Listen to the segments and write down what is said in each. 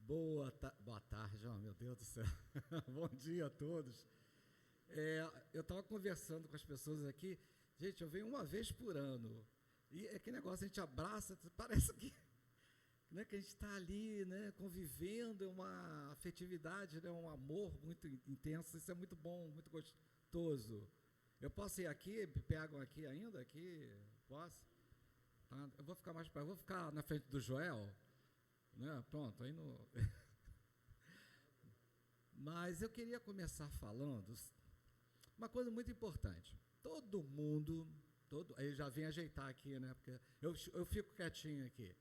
Boa tarde, oh, meu Deus do céu. Bom dia a todos. Eu estava conversando com as pessoas aqui. Gente, eu venho uma vez por ano. E é que negócio, a gente abraça, parece que, né, que a gente está ali, né, convivendo, é uma afetividade, né, um amor muito intenso. Isso é muito bom, muito gostoso. Eu posso ir aqui, pegam aqui ainda? Aqui, posso? Tá? Eu vou ficar mais para, vou ficar na frente do Joel, né? Pronto, aí no. Mas eu queria começar falando uma coisa muito importante. Todo mundo, aí já vem ajeitar aqui, né? Porque eu fico quietinho aqui.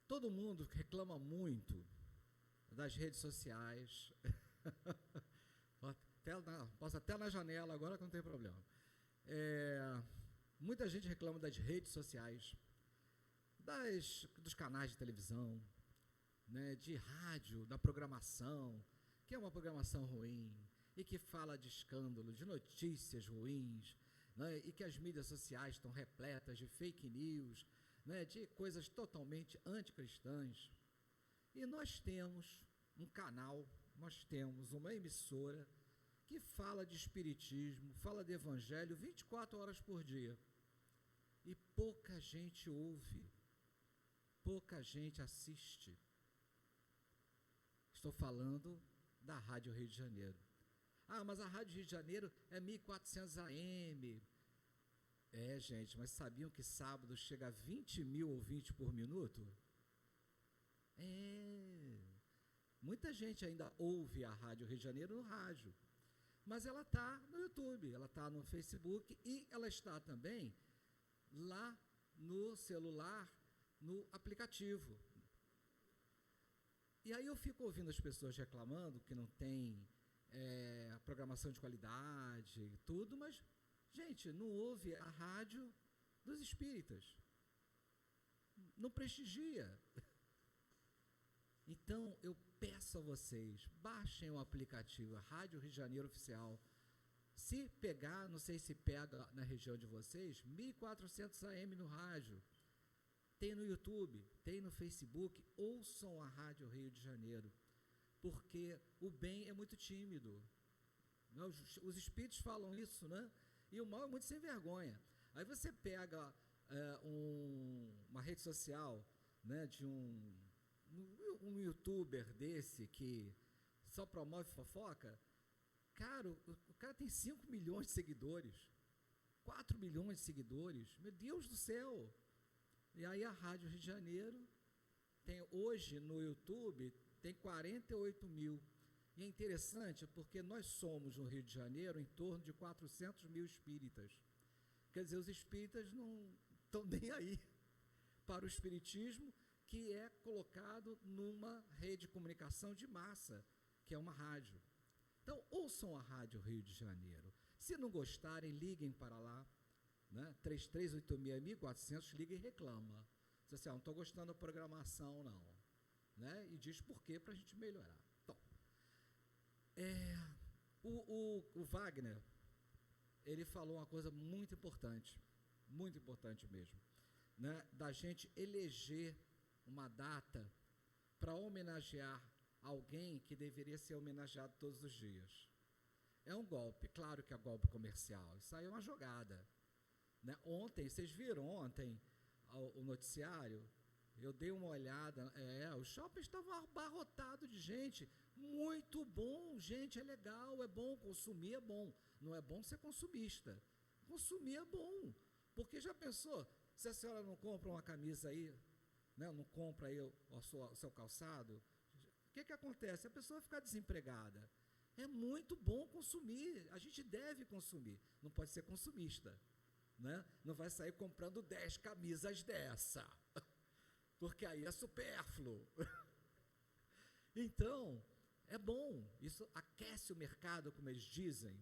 Todo mundo reclama muito das redes sociais. Posso até na janela agora que não tem problema. Muita gente reclama das redes sociais, dos canais de televisão, né, de rádio, da programação, que é uma programação ruim, e que fala de escândalo, de notícias ruins, né, e que as mídias sociais estão repletas de fake news, né, de coisas totalmente anticristãs. E nós temos um canal, nós temos uma emissora que fala de espiritismo, fala de evangelho 24 horas por dia. E pouca gente ouve, pouca gente assiste. Estou falando da Rádio Rio de Janeiro. Ah, mas a Rádio Rio de Janeiro é 1400 AM. Gente, mas sabiam que sábado chega a 20 mil ouvintes por minuto? Muita gente ainda ouve a Rádio Rio de Janeiro no rádio. Mas ela está no YouTube, ela está no Facebook e ela está também lá no celular, no aplicativo. E aí eu fico ouvindo as pessoas reclamando que não tem programação de qualidade e tudo, mas, gente, não ouve a rádio dos espíritas. Não prestigia. Então, eu peço a vocês, baixem o aplicativo, a Rádio Rio de Janeiro Oficial. Se pegar, não sei se pega na região de vocês, 1400 AM no rádio. Tem no YouTube, tem no Facebook, ouçam a Rádio Rio de Janeiro, porque o bem é muito tímido. Os espíritos falam isso, né? E o mal é muito sem vergonha. Aí você pega uma rede social, né, de um youtuber desse que só promove fofoca. Cara, o cara tem 5 milhões de seguidores, 4 milhões de seguidores, meu Deus do céu. E aí a Rádio Rio de Janeiro tem hoje no YouTube, tem 48 mil. E é interessante porque nós somos no Rio de Janeiro em torno de 400 mil espíritas. Quer dizer, os espíritas não estão nem aí para o espiritismo, que é colocado numa rede de comunicação de massa, que é uma rádio. Então, ouçam a Rádio Rio de Janeiro. Se não gostarem, liguem para lá, né? 3386-1400, liga e reclama. Diz assim, não estou gostando da programação, não. Né? E diz por quê para a gente melhorar. Então, o Wagner, ele falou uma coisa muito importante mesmo, né? Da gente eleger uma data para homenagear alguém que deveria ser homenageado todos os dias. É um golpe, claro que é golpe comercial, isso aí é uma jogada. Né? Ontem, vocês viram o noticiário? Eu dei uma olhada, o shopping estava abarrotado de gente, muito bom, gente, é legal, é bom, consumir é bom, não é bom ser consumista, consumir é bom, porque já pensou, se a senhora não compra uma camisa aí, né, não compra aí o seu calçado, o que acontece? A pessoa fica desempregada. É muito bom consumir, a gente deve consumir, não pode ser consumista, né? Não vai sair comprando 10 camisas dessa, porque aí é supérfluo. Então, é bom, isso aquece o mercado, como eles dizem,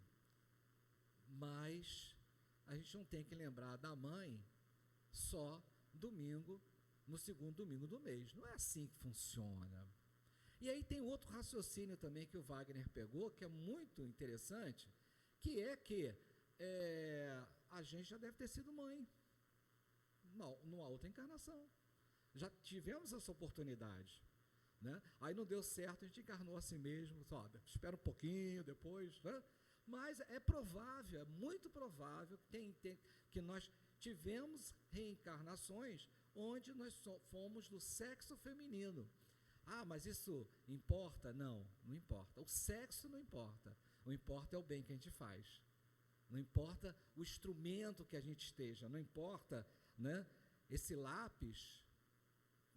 mas a gente não tem que lembrar da mãe só domingo, no segundo domingo do mês. Não é assim que funciona. E aí tem outro raciocínio também que o Wagner pegou, que é muito interessante, que é que a gente já deve ter sido mãe, numa outra encarnação. Já tivemos essa oportunidade, né? Aí não deu certo, a gente encarnou assim mesmo, sabe? Espera um pouquinho depois, né? Mas é provável, é muito provável que nós tivemos reencarnações onde nós fomos do sexo feminino. Ah, mas isso importa? Não, não importa. O sexo não importa. O importa é o bem que a gente faz. Não importa o instrumento que a gente esteja, não importa, né, esse lápis,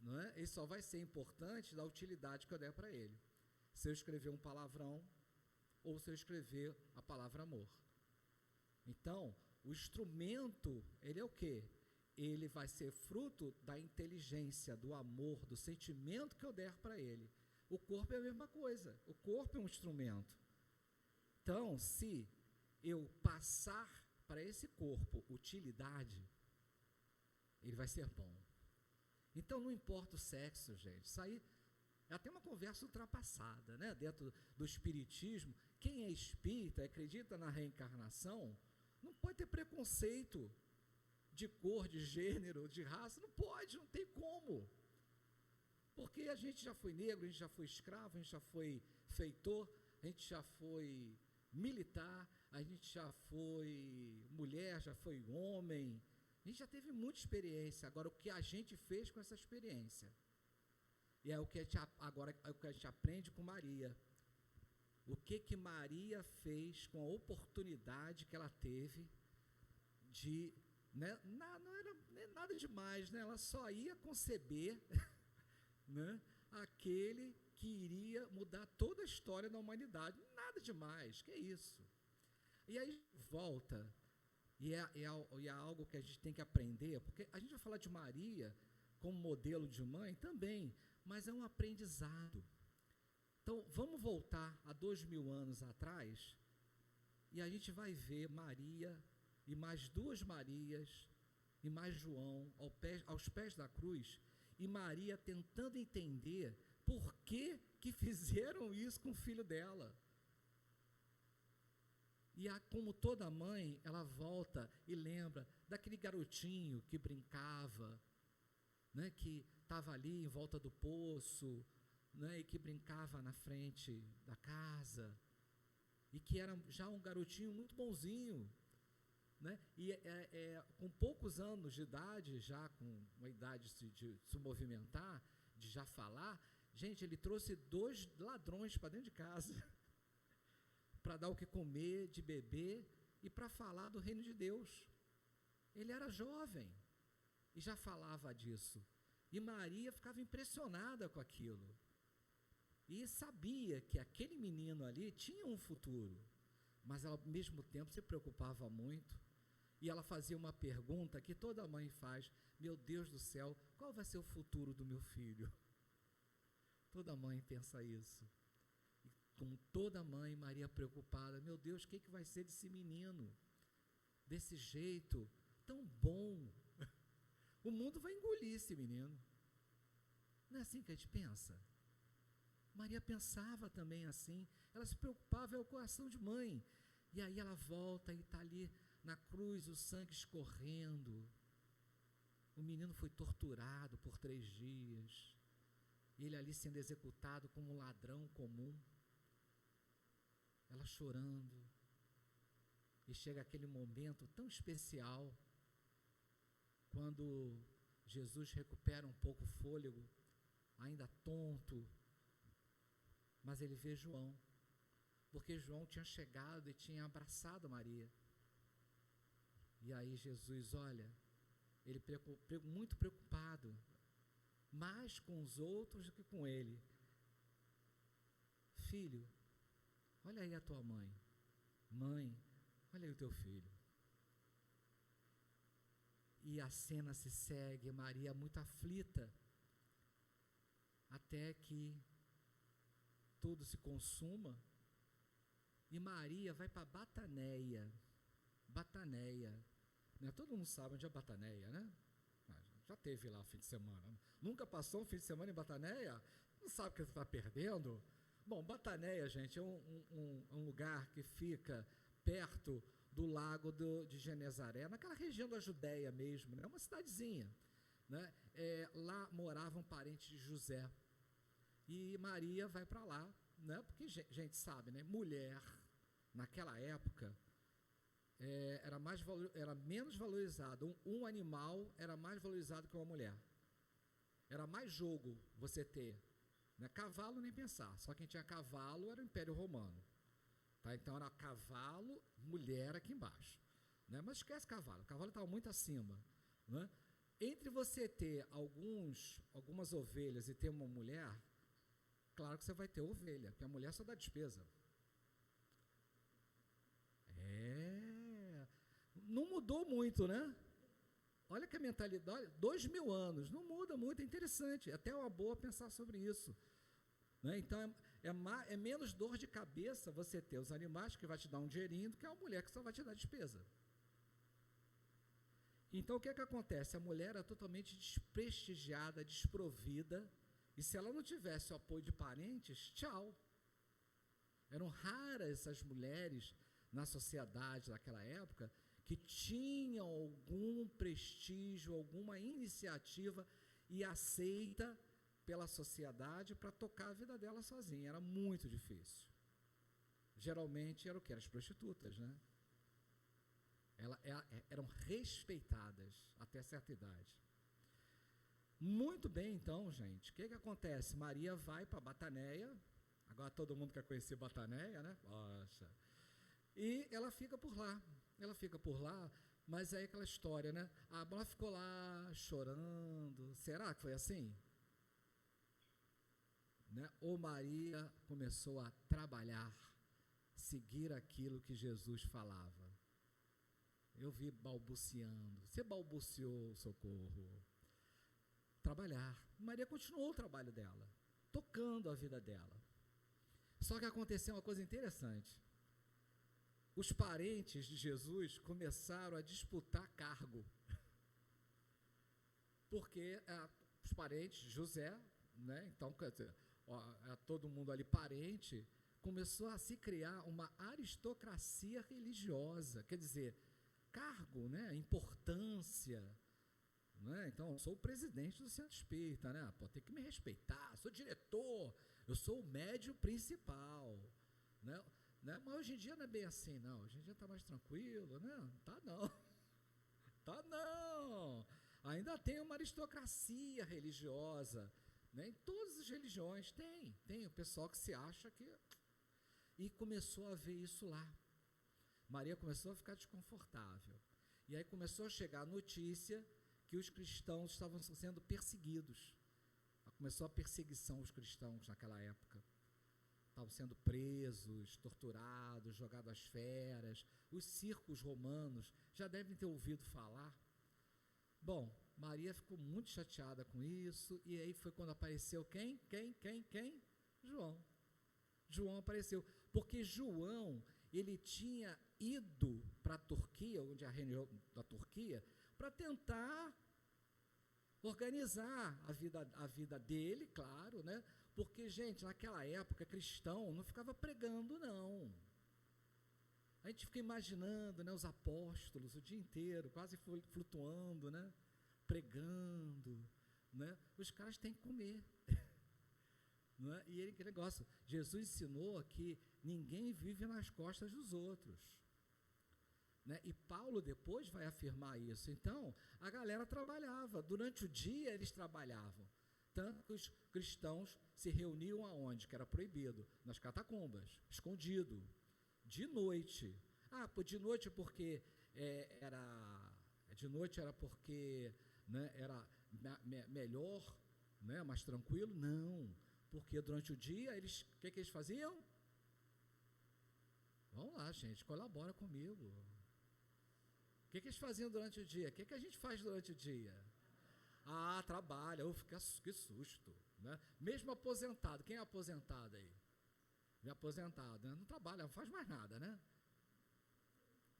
não é? Ele só vai ser importante da utilidade que eu der para ele. Se eu escrever um palavrão ou se eu escrever a palavra amor. Então, o instrumento, ele é o quê? Ele vai ser fruto da inteligência, do amor, do sentimento que eu der para ele. O corpo é a mesma coisa, o corpo é um instrumento. Então, se eu passar para esse corpo utilidade, ele vai ser bom. Então, não importa o sexo, gente, isso aí é até uma conversa ultrapassada, né? Dentro do espiritismo, quem é espírita, acredita na reencarnação, não pode ter preconceito de cor, de gênero, de raça, não pode, não tem como. Porque a gente já foi negro, a gente já foi escravo, a gente já foi feitor, a gente já foi militar, a gente já foi mulher, já foi homem, a gente já teve muita experiência. Agora, o que a gente fez com essa experiência? E é o que agora é o que a gente aprende com Maria. O que Maria fez com a oportunidade que ela teve de, né, não era nada demais, né? Ela só ia conceber né, aquele que iria mudar toda a história da humanidade. Nada demais, que é isso? E aí volta, e é algo que a gente tem que aprender, porque a gente vai falar de Maria como modelo de mãe também, mas é um aprendizado. Então, vamos voltar a 2000 anos atrás, e a gente vai ver Maria, e mais duas Marias, e mais João, aos pés da cruz, e Maria tentando entender por que fizeram isso com o filho dela. E como toda mãe, ela volta e lembra daquele garotinho que brincava, né, que estava ali em volta do poço, né, e que brincava na frente da casa, e que era já um garotinho muito bonzinho, né, e com poucos anos de idade, já com uma idade de se movimentar, de já falar, gente, ele trouxe 2 ladrões para dentro de casa, para dar o que comer, de beber, e para falar do reino de Deus. Ele era jovem, e já falava disso, e Maria ficava impressionada com aquilo, e sabia que aquele menino ali tinha um futuro, mas ela, ao mesmo tempo, se preocupava muito, e ela fazia uma pergunta que toda mãe faz: meu Deus do céu, qual vai ser o futuro do meu filho? Toda mãe pensa isso. E como toda mãe, Maria preocupada: meu Deus, o que vai ser desse menino? Desse jeito tão bom. O mundo vai engolir esse menino. Não é assim que a gente pensa? Maria pensava também assim. Ela se preocupava, é o coração de mãe. E aí ela volta e está ali na cruz, o sangue escorrendo. O menino foi torturado por 3 dias. Ele ali sendo executado como um ladrão comum. Ela chorando. E chega aquele momento tão especial, quando Jesus recupera um pouco o fôlego, ainda tonto, mas ele vê João, porque João tinha chegado e tinha abraçado Maria. E aí Jesus, olha, ele muito preocupado, mais com os outros do que com ele: filho, olha aí a tua mãe. Mãe, olha aí o teu filho. E a cena se segue, Maria muito aflita, até que tudo se consuma, e Maria vai para Bataneia, né? Todo mundo sabe onde é Bataneia, né? Já teve lá fim de semana, nunca passou um fim de semana em Bataneia? Não sabe o que você está perdendo? Bom, Bataneia, gente, é um lugar que fica perto do lago de Genezaré, naquela região da Judéia mesmo, né? É uma cidadezinha, né? Lá moravam parentes de José. E Maria vai para lá, né? Porque a gente sabe, né? Mulher, naquela época, era menos valorizado. Um animal era mais valorizado que uma mulher. Era mais jogo você ter, né? Cavalo nem pensar, só quem tinha cavalo era o Império Romano, tá? Então era cavalo, mulher aqui embaixo, né? Mas esquece cavalo, o cavalo estava muito acima, né? Entre você ter algumas ovelhas e ter uma mulher, claro que você vai ter ovelha, porque a mulher só dá despesa. Não mudou muito, né? Olha que a mentalidade, 2000 anos, não muda muito, é interessante, até é uma boa pensar sobre isso, né? Então, é menos dor de cabeça você ter os animais que vai te dar um dinheirinho do que a mulher que só vai te dar despesa. Então, o que é que acontece? A mulher é totalmente desprestigiada, desprovida, e se ela não tivesse o apoio de parentes, tchau. Eram raras as mulheres na sociedade daquela época que tinham algum prestígio, alguma iniciativa e aceita pela sociedade para tocar a vida dela sozinha. Era muito difícil. Geralmente era o que? Eram as prostitutas, né? Eram respeitadas até certa idade. Muito bem, então, gente. O que acontece? Maria vai para Bataneia. Agora todo mundo quer conhecer Bataneia, né? Poxa. E ela fica por lá. Mas aí aquela história, né? Ela ficou lá chorando. Será que foi assim? Né? Ou Maria começou a trabalhar, seguir aquilo que Jesus falava. Eu vi balbuciando. Você balbuciou, socorro. Trabalhar. Maria continuou o trabalho dela, tocando a vida dela. Só que aconteceu uma coisa interessante. Os parentes de Jesus começaram a disputar cargo. Porque os parentes de José, né? Então, quer dizer, todo mundo ali parente, começou a se criar uma aristocracia religiosa. Quer dizer, cargo, né? Importância. Né? Então, eu sou o presidente do Centro Espírita, né? Pô, tem que me respeitar, sou diretor, eu sou o médium principal, né? Mas hoje em dia não é bem assim, não. Hoje em dia está mais tranquilo, né? Tá não. Ainda tem uma aristocracia religiosa, né? Em todas as religiões tem o pessoal que se acha que... E começou a ver isso lá. Maria começou a ficar desconfortável. E aí começou a chegar a notícia que os cristãos estavam sendo perseguidos. Começou a perseguição aos cristãos naquela época. Estavam sendo presos, torturados, jogados às feras. Os circos romanos já devem ter ouvido falar. Bom, Maria ficou muito chateada com isso, e aí foi quando apareceu quem? João. João apareceu, porque João, ele tinha ido para a Turquia, onde é a região da Turquia, para tentar organizar a vida dele, claro, né? Porque, gente, naquela época, cristão não ficava pregando, não. A gente fica imaginando, né, os apóstolos o dia inteiro, quase flutuando, né? Pregando, né? Os caras têm que comer. Não é? E aquele negócio, Jesus ensinou que ninguém vive nas costas dos outros. Né? E Paulo depois vai afirmar isso. Então, a galera trabalhava. Durante o dia, eles trabalhavam. Tanto que os cristãos se reuniam aonde? Que era proibido. Nas catacumbas, escondido. De noite. De noite porque era porque, né, era melhor, né, mais tranquilo? Não. Porque durante o dia, o que eles faziam? Vamos lá, gente, colabora comigo. O que eles faziam durante o dia? O que a gente faz durante o dia? Trabalha. Que susto. Né? Mesmo aposentado. Quem é aposentado aí? É aposentado, né? Não trabalha, não faz mais nada, né?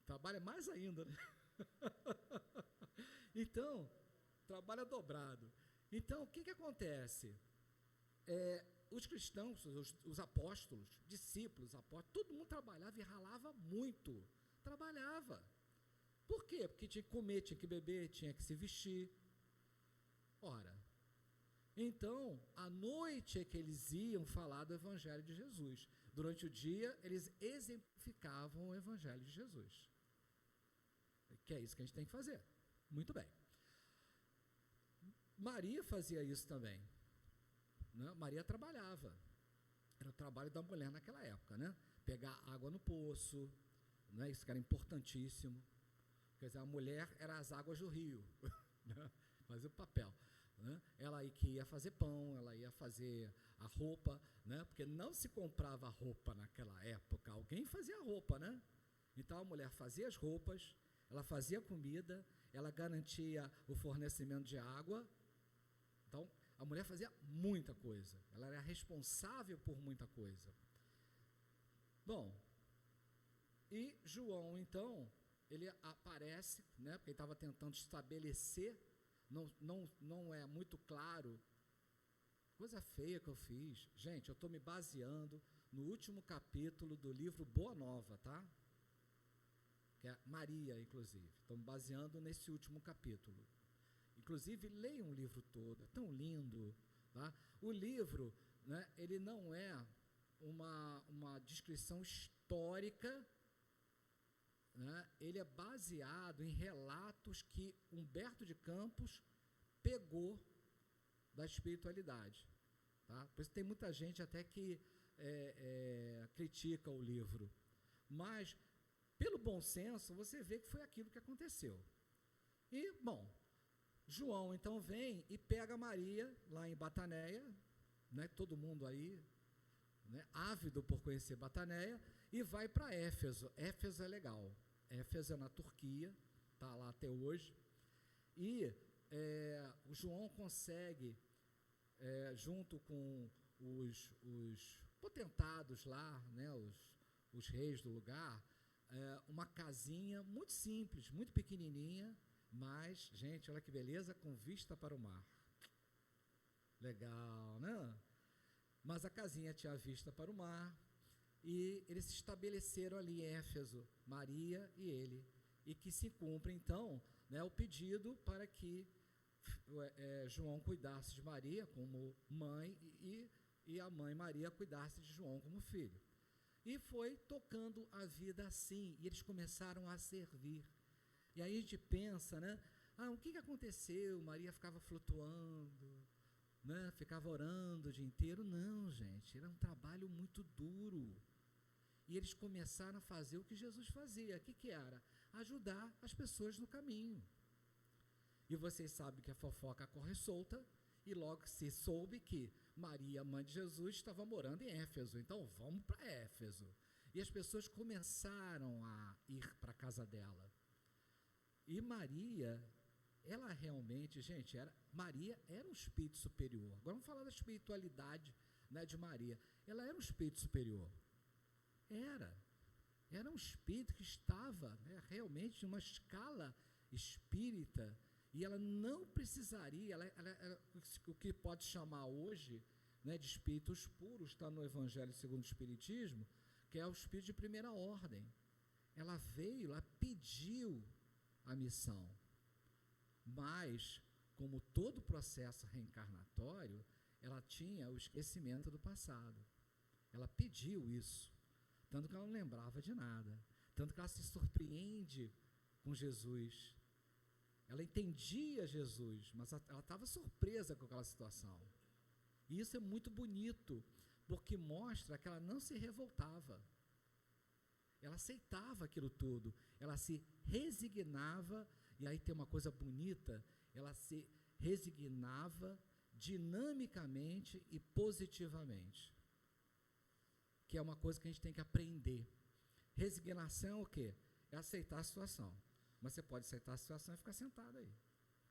Trabalha mais ainda, né? Então, trabalha dobrado. Então, o que acontece? Os cristãos, os apóstolos, discípulos, apóstolos, todo mundo trabalhava e ralava muito. Trabalhava. Por quê? Porque tinha que comer, tinha que beber, tinha que se vestir. Ora, então, à noite é que eles iam falar do Evangelho de Jesus. Durante o dia, eles exemplificavam o Evangelho de Jesus. Que é isso que a gente tem que fazer. Muito bem. Maria fazia isso também. Né? Maria trabalhava. Era o trabalho da mulher naquela época, né? Pegar água no poço, né? Isso que era importantíssimo. Quer dizer, a mulher era as águas do rio, né? Fazia o papel. Né? Ela que ia fazer pão, ela ia fazer a roupa, né? Porque não se comprava roupa naquela época, alguém fazia a roupa, né? Então a mulher fazia as roupas, ela fazia comida, ela garantia o fornecimento de água. Então a mulher fazia muita coisa, ela era responsável por muita coisa. Bom, e João então, ele aparece, né? Porque ele estava tentando estabelecer. Não é muito claro. Coisa feia que eu fiz. Gente, eu estou me baseando no último capítulo do livro Boa Nova, tá? Que é Maria, inclusive. Estou me baseando nesse último capítulo. Inclusive, leiam o livro todo, é tão lindo. Tá? O livro, né, ele não é uma descrição histórica, né? Ele é baseado em relatos que Humberto de Campos pegou da espiritualidade, tá? Por isso tem muita gente até que critica o livro, mas pelo bom senso você vê que foi aquilo que aconteceu. E, bom, João então vem e pega Maria lá em Bataneia, né? Todo mundo aí, né, ávido por conhecer Bataneia, e vai para Éfeso. Éfeso é legal. Éfeso é na Turquia, está lá até hoje. E o João consegue, junto com os potentados lá, né, os reis do lugar, uma casinha muito simples, muito pequenininha, mas, gente, olha que beleza, com vista para o mar. Legal, né? Mas a casinha tinha vista para o mar, e eles se estabeleceram ali em Éfeso, Maria e ele, e que se cumpre então, né, o pedido para que João cuidasse de Maria como mãe e a mãe Maria cuidasse de João como filho. E foi tocando a vida assim, e eles começaram a servir. E aí a gente pensa, né, o que aconteceu? Maria ficava flutuando, né, ficava orando o dia inteiro. Não, gente, era um trabalho muito duro. E eles começaram a fazer o que Jesus fazia. O que era? Ajudar as pessoas no caminho. E vocês sabem que a fofoca corre solta, e logo se soube que Maria, mãe de Jesus, estava morando em Éfeso. Então vamos para Éfeso. E as pessoas começaram a ir para a casa dela. E Maria, ela realmente, gente, Maria era um espírito superior. Agora vamos falar da espiritualidade, né, de Maria. Ela era um espírito superior. Era um espírito que estava, né, realmente em uma escala espírita, e ela não precisaria, o que pode chamar hoje, né, de espíritos puros, está no Evangelho segundo o Espiritismo, que é o espírito de primeira ordem. Ela veio, ela pediu a missão, mas, como todo processo reencarnatório, ela tinha o esquecimento do passado. Ela pediu isso, tanto que ela não lembrava de nada, tanto que ela se surpreende com Jesus. Ela entendia Jesus, mas ela estava surpresa com aquela situação. E isso é muito bonito, porque mostra que ela não se revoltava. Ela aceitava aquilo tudo, ela se resignava, e aí tem uma coisa bonita, ela se resignava dinamicamente e positivamente, que é uma coisa que a gente tem que aprender. Resignação é o quê? É aceitar a situação. Mas você pode aceitar a situação e ficar sentado aí,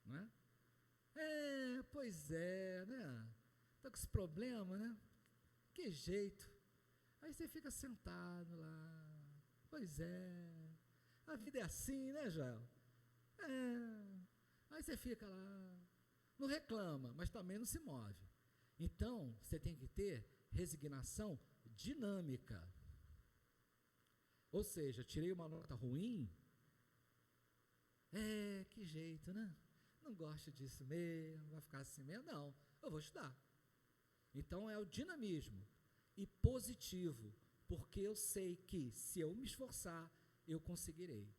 não é? Pois é, né? Está com esse problema, né? Que jeito? Aí você fica sentado lá. Pois é. A vida é assim, né, Joel? Aí você fica lá. Não reclama, mas também não se move. Então, você tem que ter resignação dinâmica. Ou seja, tirei uma nota ruim. Que jeito, né? não gosto disso mesmo, vai ficar assim mesmo, não, eu vou estudar. Então é o dinamismo e positivo, porque eu sei que se eu me esforçar, eu conseguirei.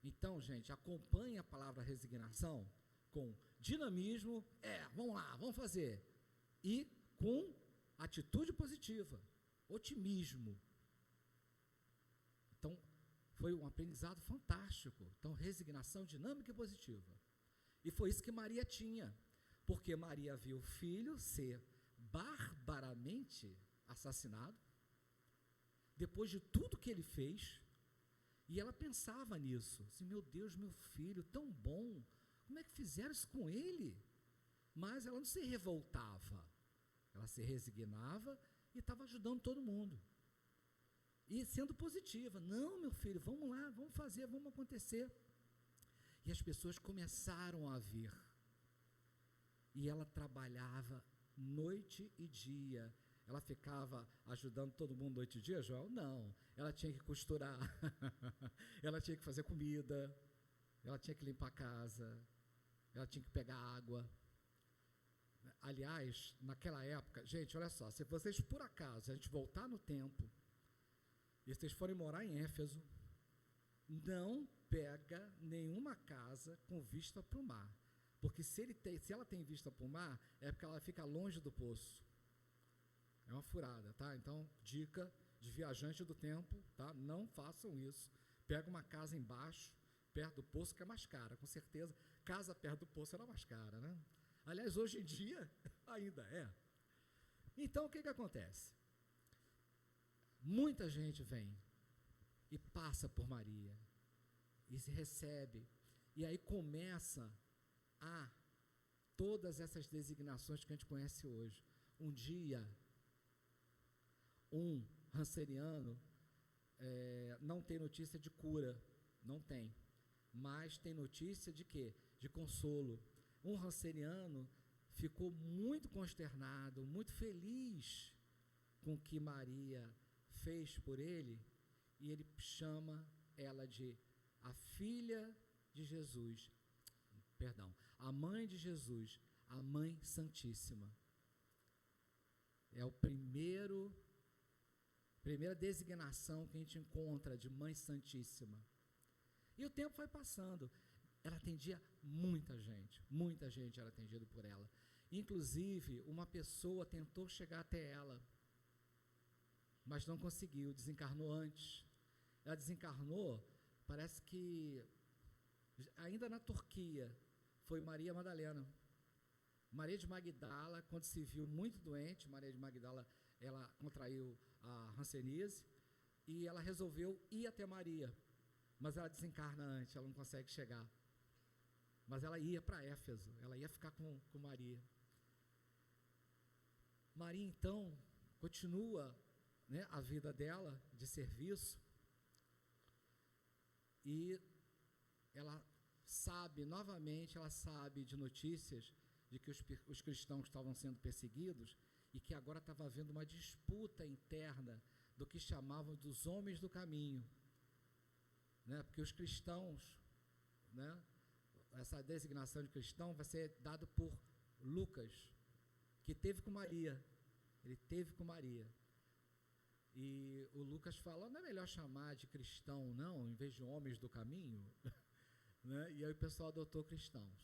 Então, gente, acompanhe a palavra resignação com dinamismo, vamos lá, vamos fazer, e com atitude positiva, otimismo. Então, foi um aprendizado fantástico. Então, resignação dinâmica e positiva. E foi isso que Maria tinha, porque Maria viu o filho ser barbaramente assassinado, depois de tudo que ele fez, e ela pensava nisso, assim, meu Deus, meu filho, tão bom, como é que fizeram isso com ele? Mas ela não se revoltava, ela se resignava e estava ajudando todo mundo, e sendo positiva, não, meu filho, vamos lá, vamos fazer, vamos acontecer. E as pessoas começaram a vir, e ela trabalhava noite e dia. Ela ficava ajudando todo mundo noite e dia, Joel? Não, ela tinha que costurar, ela tinha que fazer comida, ela tinha que limpar a casa, ela tinha que pegar água. Aliás, naquela época, gente, olha só, se vocês por acaso, a gente voltar no tempo, e vocês forem morar em Éfeso, não pega nenhuma casa com vista para o mar, porque se ela tem vista para o mar, é porque ela fica longe do poço. É uma furada, tá? Então, dica de viajante do tempo, tá? Não façam isso. Pega uma casa embaixo, perto do poço, que é mais cara, com certeza. Casa perto do poço era mais cara, né? Aliás, hoje em dia, ainda é. Então, o que acontece? Muita gente vem e passa por Maria, e se recebe, e aí começa a todas essas designações que a gente conhece hoje. Um dia, um ranceriano não tem notícia de cura, não tem, mas tem notícia de quê? De consolo. Um ranceriano ficou muito consternado, muito feliz com o que Maria fez por ele, e ele chama ela de a filha de Jesus, perdão, a mãe de Jesus, a mãe santíssima. É o primeira designação que a gente encontra de mãe santíssima. E o tempo foi passando, ela atendia muita gente era atendida por ela. Inclusive, uma pessoa tentou chegar até ela, mas não conseguiu, desencarnou antes. Ela desencarnou, parece que ainda na Turquia, foi Maria Madalena. Maria de Magdala, quando se viu muito doente, Maria de Magdala, ela contraiu a hanseníase, e ela resolveu ir até Maria, mas ela desencarna antes, ela não consegue chegar. Mas ela ia para Éfeso, ela ia ficar com Maria. Maria, então, continua, né, a vida dela de serviço, e ela sabe, novamente, ela sabe de notícias de que os cristãos estavam sendo perseguidos, e que agora estava havendo uma disputa interna do que chamavam dos homens do caminho, né? Porque os cristãos, né, essa designação de cristão vai ser dado por Lucas, que teve com Maria, ele teve com Maria, e o Lucas fala, não é melhor chamar de cristão não, em vez de homens do caminho? Né? E aí o pessoal adotou cristãos,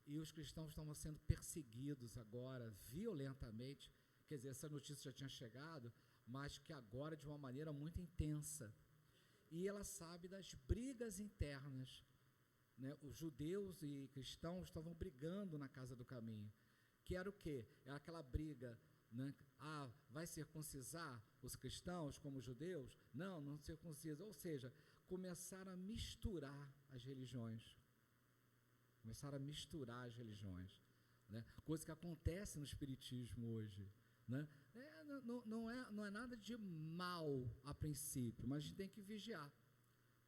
e os cristãos estavam sendo perseguidos agora, violentamente, quer dizer, essa notícia já tinha chegado, mas que agora de uma maneira muito intensa, e ela sabe das brigas internas, né? Os judeus e cristãos estavam brigando na casa do caminho, que era o quê? Era aquela briga, né? Vai circuncisar os cristãos como os judeus? Não, não circuncisa, ou seja, começaram a misturar as religiões, né? Coisa que acontece no espiritismo hoje, né? Não é nada de mal a princípio, mas a gente tem que vigiar,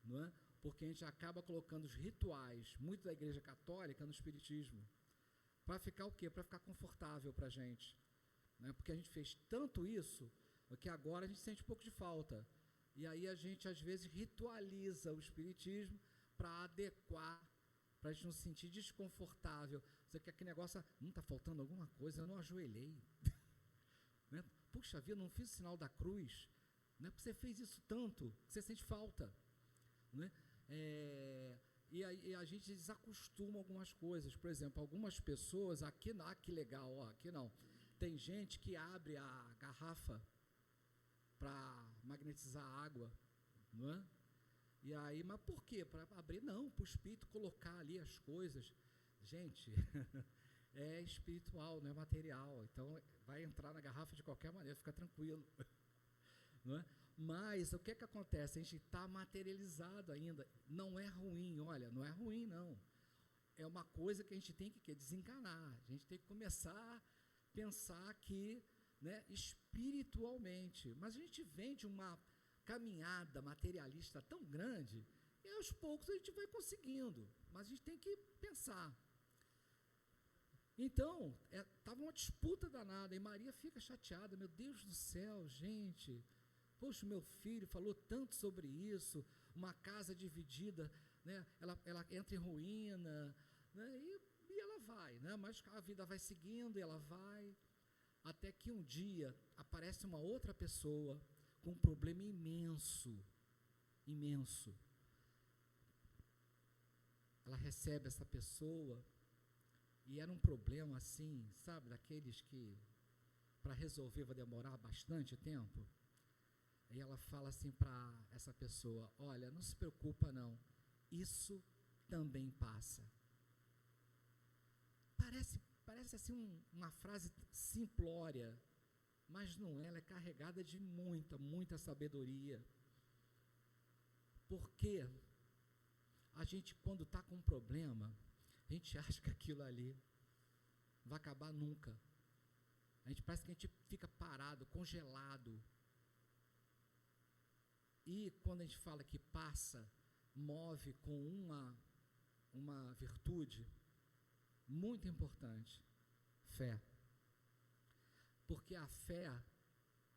não é? Porque a gente acaba colocando os rituais, muito da igreja católica, no espiritismo, para ficar o quê? Para ficar confortável para a gente, né? Porque a gente fez tanto isso, que agora a gente sente um pouco de falta, e aí a gente às vezes ritualiza o espiritismo para adequar para a gente não se sentir desconfortável. Você quer que negócio, está faltando alguma coisa, eu não ajoelhei. Né? Puxa vida, não fiz o sinal da cruz. Né? Porque você fez isso tanto, que você sente falta. Né? E a gente desacostuma algumas coisas. Por exemplo, algumas pessoas, aqui, que legal, ó, aqui não. Tem gente que abre a garrafa para magnetizar a água, não é? E aí, mas por quê? Para abrir? Não, para o espírito colocar ali as coisas. Gente, é espiritual, não é material. Então, vai entrar na garrafa de qualquer maneira, fica tranquilo. Não é? Mas o que é que acontece? A gente está materializado ainda. Não é ruim, olha, não é ruim, não. É uma coisa que a gente tem que desencanar. A gente tem que começar a pensar aqui, né, espiritualmente. Mas a gente vem de uma caminhada materialista tão grande, e aos poucos a gente vai conseguindo, mas a gente tem que pensar. Então, estava uma disputa danada, e Maria fica chateada, meu Deus do céu, gente, poxa, meu filho falou tanto sobre isso, uma casa dividida, né, ela entra em ruína, né, e ela vai, né, mas a vida vai seguindo, e ela vai, até que um dia aparece uma outra pessoa, com um problema imenso, imenso. Ela recebe essa pessoa, e era um problema assim, sabe, daqueles que, para resolver, vai demorar bastante tempo. E ela fala assim para essa pessoa, olha, não se preocupa não, isso também passa. Parece assim uma frase simplória, mas não é, ela é carregada de muita sabedoria. Porque a gente, quando está com um problema, a gente acha que aquilo ali vai acabar nunca. A gente parece que a gente fica parado, congelado. E quando a gente fala que passa, move com uma virtude muito importante, fé. Porque a fé,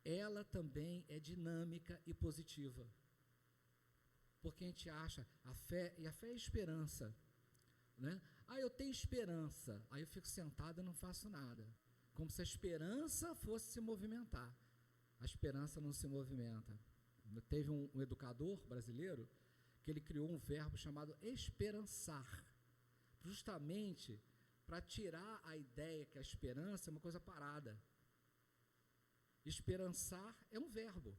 ela também é dinâmica e positiva. Porque a gente acha, a fé é esperança, né? Eu tenho esperança, aí eu fico sentado e não faço nada. Como se a esperança fosse se movimentar. A esperança não se movimenta. Teve um educador brasileiro que ele criou um verbo chamado esperançar, justamente para tirar a ideia que a esperança é uma coisa parada. Esperançar é um verbo,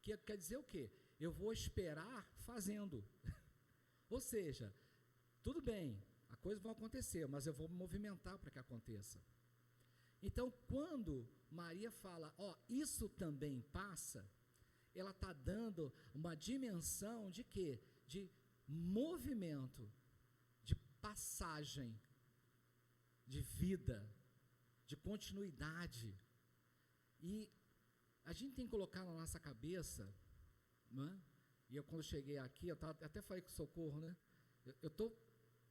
que quer dizer o quê? Eu vou esperar fazendo. Ou seja, tudo bem, a coisa vai acontecer, mas eu vou me movimentar para que aconteça. Então, quando Maria fala, isso também passa, ela está dando uma dimensão de quê? De movimento, de passagem, de vida, de continuidade. E a gente tem que colocar na nossa cabeça, né? E eu, quando cheguei aqui, até falei com o Socorro, né? Eu estou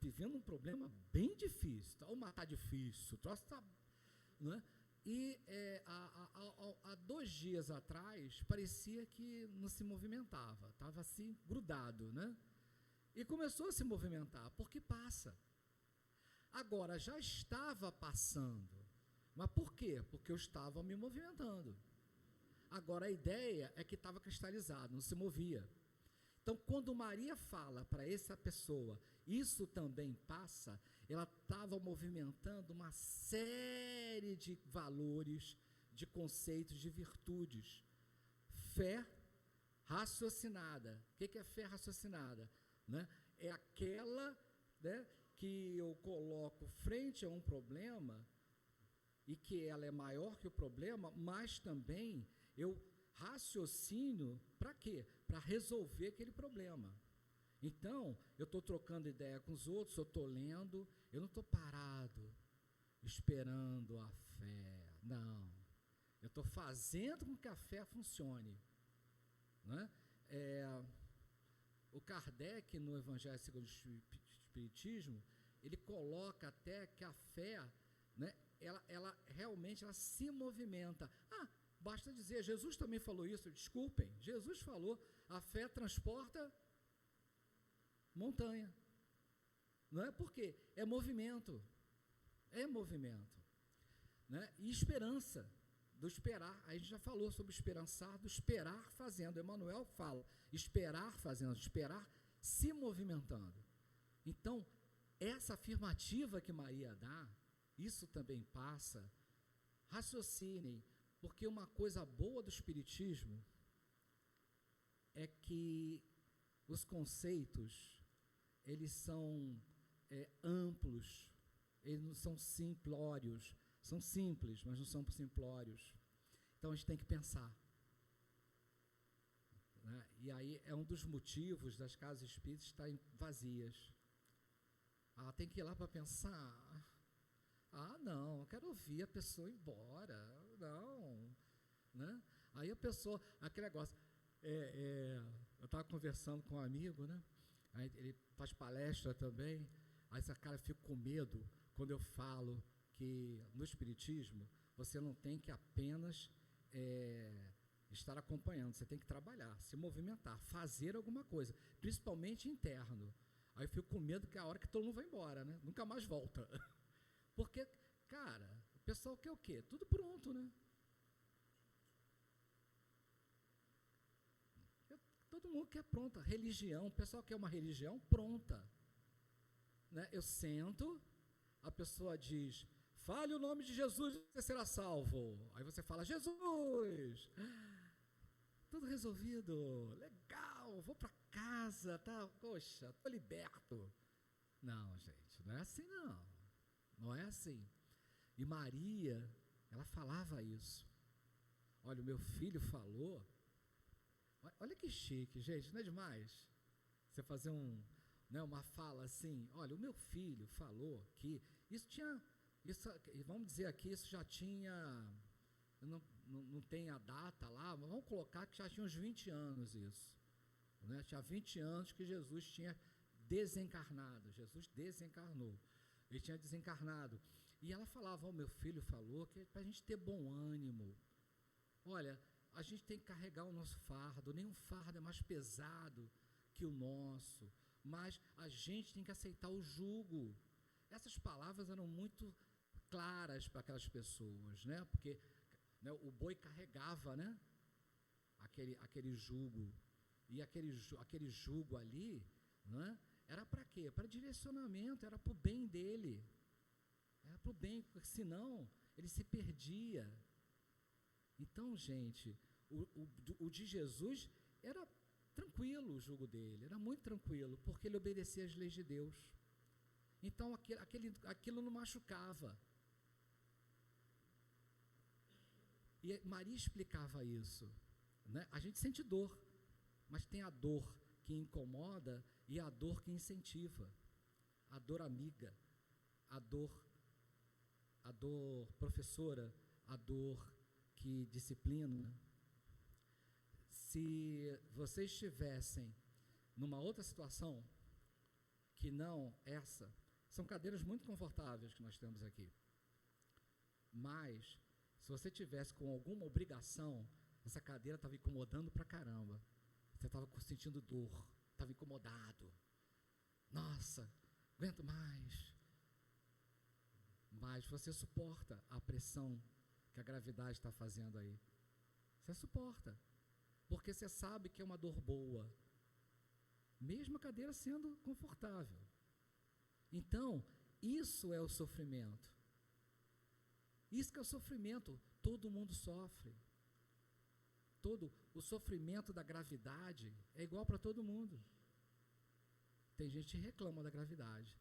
vivendo um problema bem difícil, tá difícil, o troço está, né? E há 2 dias atrás, parecia que não se movimentava, estava assim, grudado, né? E começou a se movimentar, porque passa. Agora, já estava passando, mas por quê? Porque eu estava me movimentando. Agora, a ideia é que estava cristalizado, não se movia. Então, quando Maria fala para essa pessoa, isso também passa, ela estava movimentando uma série de valores, de conceitos, de virtudes. Fé raciocinada. O que é fé raciocinada? Né? É aquela, né, que eu coloco frente a um problema e que ela é maior que o problema, mas também eu raciocínio para quê? Para resolver aquele problema. Então, eu estou trocando ideia com os outros, eu estou lendo, eu não estou parado, esperando a fé, não. Eu estou fazendo com que a fé funcione. Né? O Kardec, no Evangelho segundo o Espiritismo, ele coloca até que a fé, né, ela realmente se movimenta. Basta dizer, Jesus também falou isso, desculpem, Jesus falou, a fé transporta montanha. Não é porque é movimento. É movimento. Né? E esperança, do esperar. A gente já falou sobre esperançar, do esperar fazendo. Emmanuel fala, esperar fazendo, esperar se movimentando. Então, essa afirmativa que Maria dá, isso também passa. Raciocinem, porque uma coisa boa do Espiritismo é que os conceitos, eles são amplos, eles não são simplórios, são simples, mas não são simplórios. Então, a gente tem que pensar. Né? E aí é um dos motivos das casas espíritas estarem vazias. Tem que ir lá para pensar. Não, eu quero ouvir a pessoa ir embora. Não. Né? Aí a pessoa, aquele negócio, eu estava conversando com um amigo, né? Aí ele faz palestra também, aí esse cara fica com medo quando eu falo que no Espiritismo você não tem que apenas estar acompanhando, você tem que trabalhar, se movimentar, fazer alguma coisa, principalmente interno. Aí eu fico com medo que a hora que todo mundo vai embora, né? Nunca mais volta. Porque, cara, o pessoal quer o quê? Tudo pronto, né? Todo mundo quer pronta. Religião, o pessoal quer uma religião pronta. Né? Eu sento, a pessoa diz, fale o nome de Jesus e você será salvo. Aí você fala, Jesus! Tudo resolvido, legal, vou para casa, tá? Poxa, estou liberto. Não, gente, não é assim não. Não é assim. E Maria, ela falava isso. Olha, o meu filho falou. Olha que chique, gente, não é demais? Você fazer uma fala assim, olha, o meu filho falou que vamos dizer aqui, isso já tinha, não tem a data lá, mas vamos colocar que já tinha uns 20 anos isso. Né? Tinha 20 anos que Jesus tinha desencarnado, Jesus desencarnou, ele tinha desencarnado. E ela falava, meu filho falou que é para a gente ter bom ânimo. Olha, a gente tem que carregar o nosso fardo, nenhum fardo é mais pesado que o nosso, mas a gente tem que aceitar o jugo. Essas palavras eram muito claras para aquelas pessoas, né? Porque né, o boi carregava, né? Aquele jugo, e aquele jugo ali, né? Era para quê? Para direcionamento, era para o bem dele, era para o bem, porque senão ele se perdia. Então, gente, o de Jesus era tranquilo, o jugo dele, era muito tranquilo, porque ele obedecia às leis de Deus. Então, aquilo não machucava. E Maria explicava isso. Né? A gente sente dor, mas tem a dor que incomoda e a dor que incentiva. A dor amiga, a dor professora, a dor que disciplina. Se vocês estivessem numa outra situação que não essa, são cadeiras muito confortáveis que nós temos aqui, mas se você tivesse com alguma obrigação, essa cadeira estava incomodando pra caramba, você estava sentindo dor, estava incomodado, nossa, aguento mais, mas você suporta a pressão que a gravidade está fazendo aí, você suporta, porque você sabe que é uma dor boa, mesmo a cadeira sendo confortável. Então, isso é o sofrimento. Isso que é o sofrimento, todo mundo sofre. Todo o sofrimento da gravidade é igual para todo mundo. Tem gente que reclama da gravidade.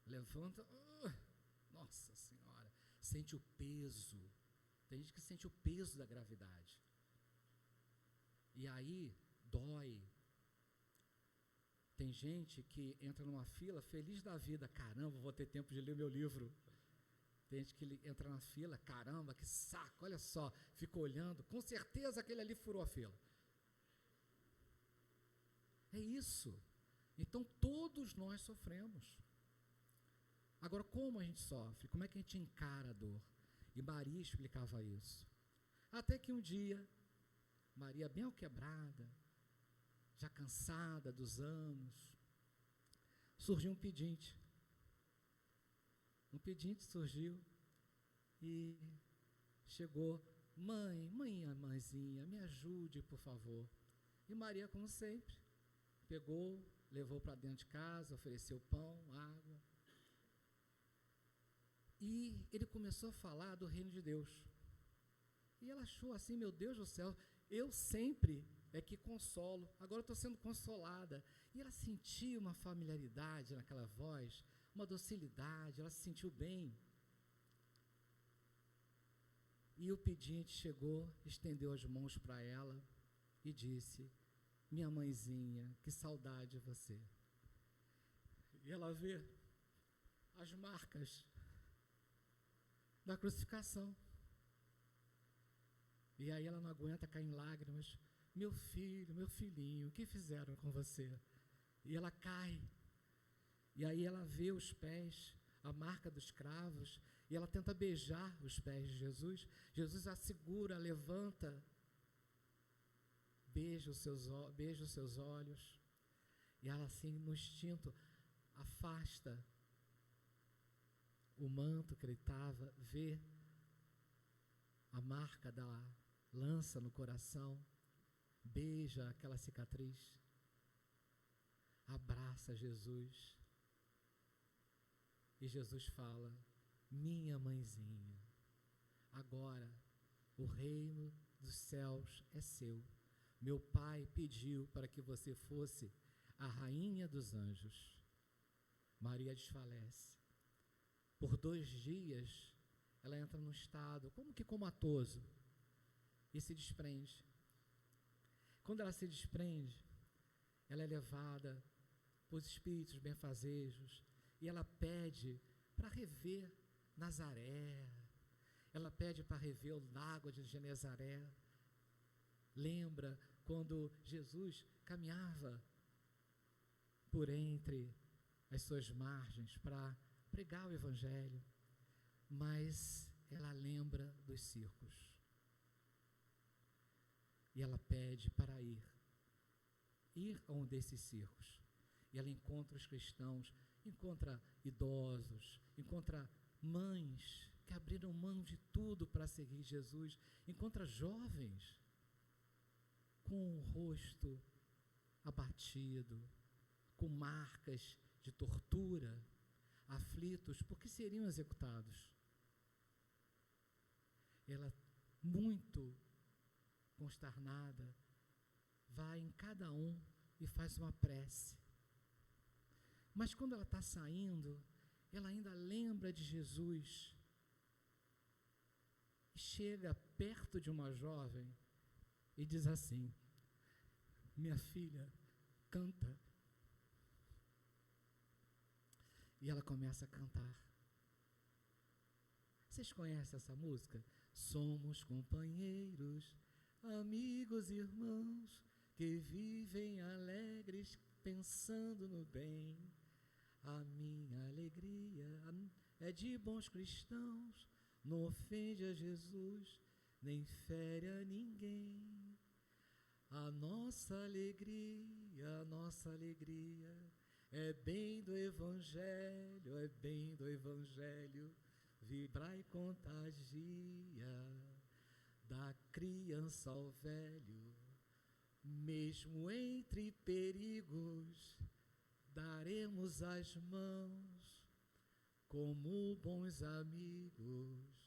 Levanta, nossa Senhora, sente o peso. Tem gente que sente o peso da gravidade. E aí, dói. Tem gente que entra numa fila feliz da vida, caramba, vou ter tempo de ler meu livro. Tem gente que entra na fila, caramba, que saco, olha só, fica olhando, com certeza aquele ali furou a fila. É isso. Então todos nós sofremos. Agora, como a gente sofre? Como é que a gente encara a dor? E Maria explicava isso. Até que um dia, Maria bem alquebrada, já cansada dos anos, surgiu um pedinte. um pedinte surgiu e chegou: mãezinha, me ajude, por favor. E Maria, como sempre, pegou, levou para dentro de casa, ofereceu pão, água. E ele começou a falar do reino de Deus. E ela achou assim: meu Deus do céu, eu sempre é que consolo, agora eu estou sendo consolada. E ela sentiu uma familiaridade naquela voz, uma docilidade, ela se sentiu bem. E o pedinte chegou, estendeu as mãos para ela e disse: minha mãezinha, que saudade de você. E ela vê as marcas da crucificação. E aí ela não aguenta, cai em lágrimas: meu filho, meu filhinho, o que fizeram com você? E ela cai. E aí ela vê os pés, a marca dos cravos, e ela tenta beijar os pés de Jesus. Jesus a segura, a levanta, beija os seus olhos, e ela assim, no instinto, afasta o manto que ele estava, vê a marca da lança no coração, beija aquela cicatriz, abraça Jesus, e Jesus fala: minha mãezinha, agora o reino dos céus é seu. Meu Pai pediu para que você fosse a rainha dos anjos. Maria desfalece. Por 2 dias, ela entra num estado como que comatoso e se desprende. Quando ela se desprende, ela é levada por espíritos benfazejos e ela pede para rever Nazaré, ela pede para rever o lago de Genezaré. Lembra quando Jesus caminhava por entre as suas margens para pregar o Evangelho, mas ela lembra dos circos. E ela pede para ir a um desses circos. E ela encontra os cristãos, encontra idosos, encontra mães que abriram mão de tudo para seguir Jesus, encontra jovens com o rosto abatido, com marcas de tortura, aflitos, porque seriam executados. Ela, muito consternada, vai em cada um e faz uma prece. Mas quando ela está saindo, ela ainda lembra de Jesus e chega perto de uma jovem e diz assim: minha filha, canta. E ela começa a cantar. Vocês conhecem essa música? Somos companheiros, amigos, irmãos, que vivem alegres pensando no bem. A minha alegria é de bons cristãos, não ofende a Jesus, nem fere a ninguém. A nossa alegria é bem do Evangelho, vibra e contagia, da criança ao velho, mesmo entre perigos, daremos as mãos, como bons amigos,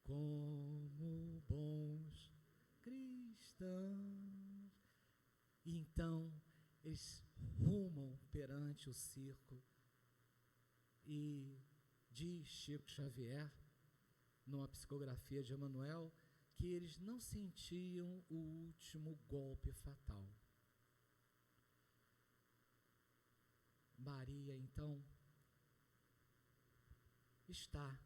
como bons cristãos. E então eles rumam perante o circo e diz Chico Xavier, numa psicografia de Emmanuel, que eles não sentiam o último golpe fatal. Maria, então, está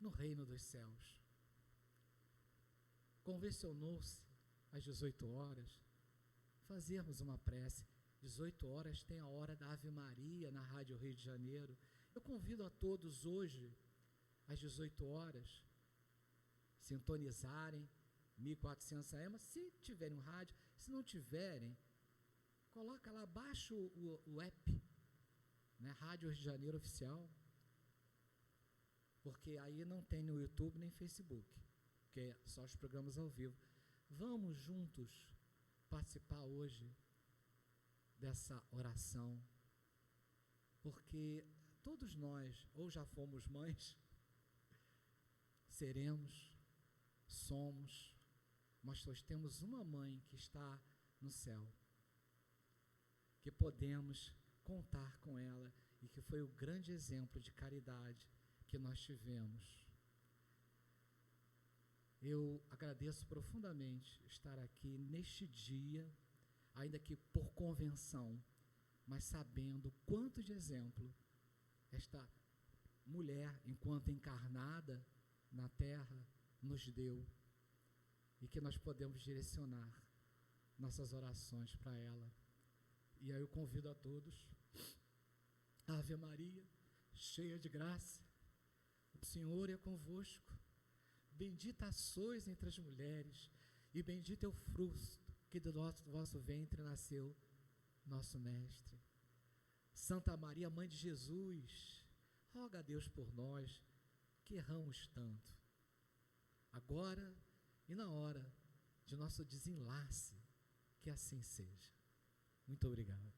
no reino dos céus. Convencionou-se às 18 horas fazermos uma prece. 18 horas tem a hora da Ave Maria na Rádio Rio de Janeiro. Eu convido a todos hoje, às 18 horas, sintonizarem 1400 AM, se tiverem um rádio. Se não tiverem, coloca lá, baixa o app, né, Rádio Rio de Janeiro Oficial, porque aí não tem no YouTube nem Facebook, porque é só os programas ao vivo. Vamos juntos participar hoje dessa oração, porque todos nós, ou já fomos mães, seremos, somos, mas nós temos uma mãe que está no céu, que podemos contar com ela e que foi o grande exemplo de caridade que nós tivemos. Eu agradeço profundamente estar aqui neste dia, ainda que por convenção, mas sabendo quanto de exemplo esta mulher, enquanto encarnada na terra, nos deu, e que nós podemos direcionar nossas orações para ela. E aí eu convido a todos, Ave Maria, cheia de graça, o Senhor é convosco, bendita sois entre as mulheres, e bendito é o fruto que do vosso ventre nasceu, nosso Mestre. Santa Maria, Mãe de Jesus, roga a Deus por nós, que erramos tanto, agora e na hora de nosso desenlace, que assim seja. Muito obrigado.